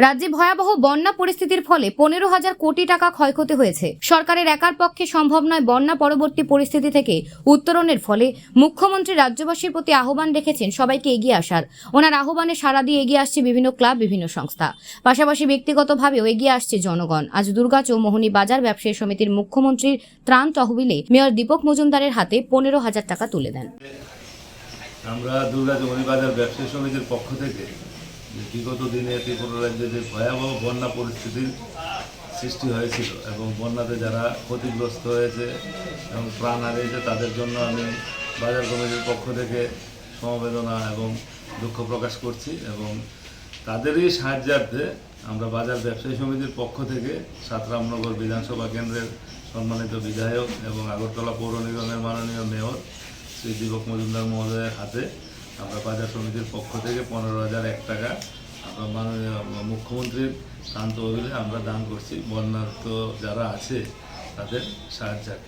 রাজ্যে ভয়াবহ বন্যা পরিস্থিতির ফলে 15,000 কোটি টাকা ক্ষয়ক্ষতি হয়েছে। সরকারের একার পক্ষে সম্ভব নয় বন্যা পরবর্তী পরিস্থিতি থেকে উত্তরণের ফলে মুখ্যমন্ত্রী রাজ্যবাসীর প্রতি আহ্বান রেখেছেন সবাইকে এগিয়ে আসার। ওনার আহ্বানে সাড়া দিয়ে এগিয়ে আসছে বিভিন্ন ক্লাব, বিভিন্ন সংস্থা, পাশাপাশি ব্যক্তিগতভাবেও এগিয়ে আসছে জনগণ। আজ দুর্গা চৌমোহনী বাজার ব্যবসায়ী সমিতির মুখ্যমন্ত্রীর ত্রাণ তহবিলে মেয়র দীপক মজুমদারের হাতে 15,000 টাকা তুলে দেন। আমরা দুর্গা চৌমোহনী বাজার ব্যবসায়ী সমিতির পক্ষ থেকে বিগত দিনে ত্রিপুরা রাজ্যে যে ভয়াবহ বন্যা পরিস্থিতির সৃষ্টি হয়েছিল এবং বন্যাতে যারা ক্ষতিগ্রস্ত হয়েছে এবং প্রাণ হারিয়েছে তাদের জন্য আমি বাজার কমিটির পক্ষ থেকে সমবেদনা এবং দুঃখ প্রকাশ করছি এবং তাদেরই সাহায্যার্থে আমরা বাজার ব্যবসায়ী সমিতির পক্ষ থেকে সাতরামনগর বিধানসভা কেন্দ্রের সম্মানিত বিধায়ক এবং আগরতলা পৌর নিগমের মাননীয় মেয়র শ্রী দীপক মজুমদার মহোদয়ের হাতে আমরা বাজার সমিতির পক্ষ থেকে 15,001 টাকা আমরা মাননীয় মুখ্যমন্ত্রীর ত্রাণ তহবিলে আমরা দান করছি বন্যার্ত যারা আছে তাদের সাহায্যার্থে।